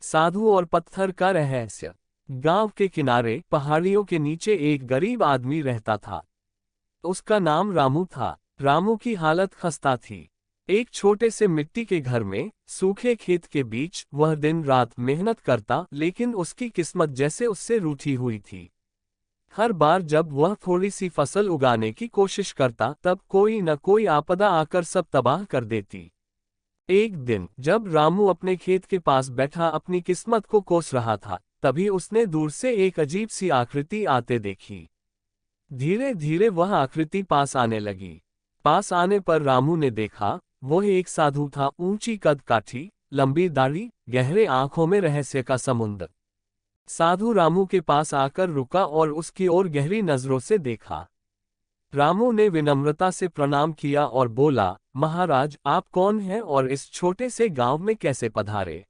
साधु और पत्थर का रहस्य। गांव के किनारे पहाड़ियों के नीचे एक गरीब आदमी रहता था। उसका नाम रामू था। रामू की हालत खस्ता थी। एक छोटे से मिट्टी के घर में सूखे खेत के बीच वह दिन रात मेहनत करता, लेकिन उसकी किस्मत जैसे उससे रूठी हुई थी। हर बार जब वह थोड़ी सी फसल उगाने की कोशिश करता, तब कोई न कोई आपदा आकर सब तबाह कर देती। एक दिन जब रामू अपने खेत के पास बैठा अपनी किस्मत को कोस रहा था, तभी उसने दूर से एक अजीब सी आकृति आते देखी। धीरे धीरे वह आकृति पास आने लगी। पास आने पर रामू ने देखा, वह एक साधु था। ऊंची कद काठी, लंबी दाढ़ी, गहरे आंखों में रहस्य का समुद्र। साधु रामू के पास आकर रुका और उसकी ओर गहरी नजरों से देखा। रामू ने विनम्रता से प्रणाम किया और बोला, महाराज, आप कौन हैं और इस छोटे से गांव में कैसे पधारे?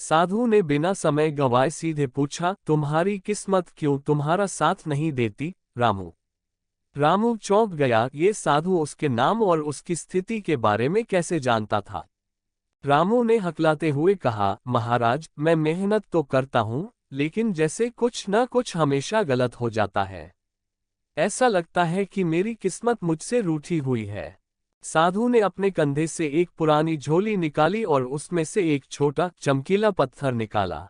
साधु ने बिना समय गंवाए सीधे पूछा, तुम्हारी किस्मत क्यों तुम्हारा साथ नहीं देती, रामू? रामू चौंक गया। ये साधु उसके नाम और उसकी स्थिति के बारे में कैसे जानता था? रामू ने हकलाते हुए कहा, महाराज, मैं मेहनत तो करता हूँ, लेकिन जैसे कुछ न कुछ हमेशा गलत हो जाता है। ऐसा लगता है कि मेरी किस्मत मुझसे रूठी हुई है। साधु ने अपने कंधे से एक पुरानी झोली निकाली और उसमें से एक छोटा चमकीला पत्थर निकाला।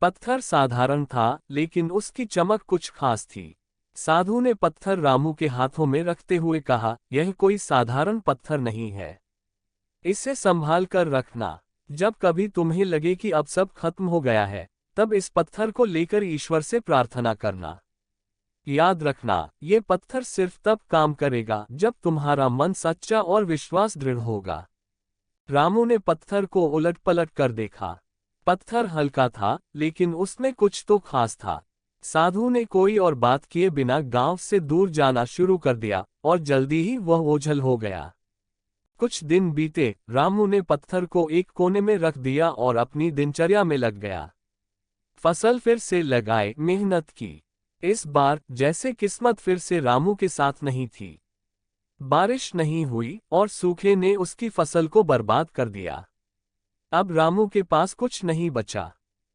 पत्थर साधारण था, लेकिन उसकी चमक कुछ खास थी। साधु ने पत्थर रामू के हाथों में रखते हुए कहा, यह कोई साधारण पत्थर नहीं है। इसे संभाल कर रखना। जब कभी तुम्हें लगे कि अब सब खत्म हो गया है, तब इस पत्थर को लेकर ईश्वर से प्रार्थना करना। याद रखना, ये पत्थर सिर्फ तब काम करेगा जब तुम्हारा मन सच्चा और विश्वास दृढ़ होगा। रामू ने पत्थर को उलट पलट कर देखा। पत्थर हल्का था, लेकिन उसमें कुछ तो खास था। साधु ने कोई और बात किए बिना गांव से दूर जाना शुरू कर दिया और जल्दी ही वह ओझल हो गया। कुछ दिन बीते, रामू ने पत्थर को एक कोने में रख दिया और अपनी दिनचर्या में लग गया। फसल फिर से लगाए, मेहनत की। इस बार जैसे किस्मत फिर से रामू के साथ नहीं थी। बारिश नहीं हुई और सूखे ने उसकी फसल को बर्बाद कर दिया। अब रामू के पास कुछ नहीं बचा।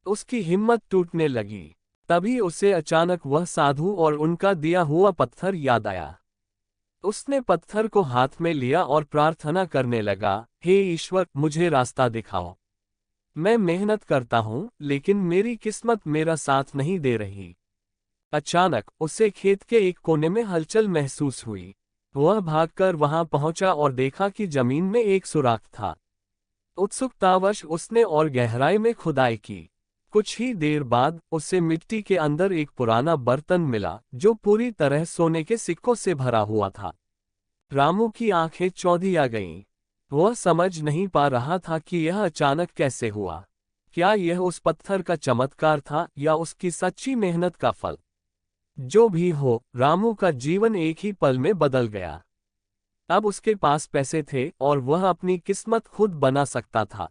उसकी हिम्मत टूटने लगी। तभी उसे अचानक वह साधु और उनका दिया हुआ पत्थर याद आया। उसने पत्थर को हाथ में लिया और प्रार्थना करने लगा, हे ईश्वर, मुझे रास्ता दिखाओ। मैं मेहनत करता हूँ, लेकिन मेरी किस्मत मेरा साथ नहीं दे रही। अचानक उसे खेत के एक कोने में हलचल महसूस हुई। वह भागकर वहां पहुंचा और देखा कि जमीन में एक सुराख था। उत्सुकतावश उसने और गहराई में खुदाई की। कुछ ही देर बाद उसे मिट्टी के अंदर एक पुराना बर्तन मिला, जो पूरी तरह सोने के सिक्कों से भरा हुआ था। रामू की आंखें चौंधिया गईं। वह समझ नहीं पा रहा था कि यह अचानक कैसे हुआ। क्या यह उस पत्थर का चमत्कार था या उसकी सच्ची मेहनत का फल? जो भी हो, रामू का जीवन एक ही पल में बदल गया। अब उसके पास पैसे थे और वह अपनी किस्मत खुद बना सकता था।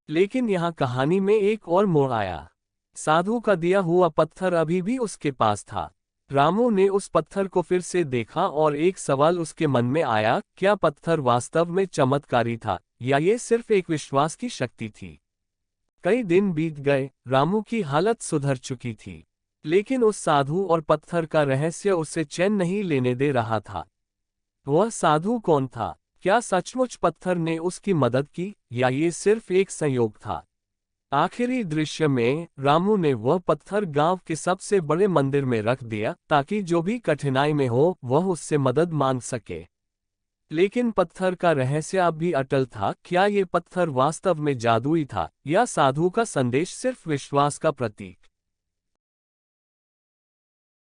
लेकिन यहाँ कहानी में एक और मोड़ आया। साधु का दिया हुआ पत्थर अभी भी उसके पास था। रामू ने उस पत्थर को फिर से देखा और एक सवाल उसके मन में आया, क्या पत्थर वास्तव में चमत्कारी था या ये सिर्फ एक विश्वास की शक्ति थी? कई दिन बीत गए। रामू की हालत सुधर चुकी थी, लेकिन उस साधु और पत्थर का रहस्य उसे चैन नहीं लेने दे रहा था। वह साधु कौन था? क्या सचमुच पत्थर ने उसकी मदद की या ये सिर्फ एक संयोग था? आखिरी दृश्य में रामू ने वह पत्थर गांव के सबसे बड़े मंदिर में रख दिया, ताकि जो भी कठिनाई में हो वह उससे मदद मांग सके। लेकिन पत्थर का रहस्य अब भी अटल था। क्या ये पत्थर वास्तव में जादुई था या साधु का संदेश सिर्फ विश्वास का प्रतीक?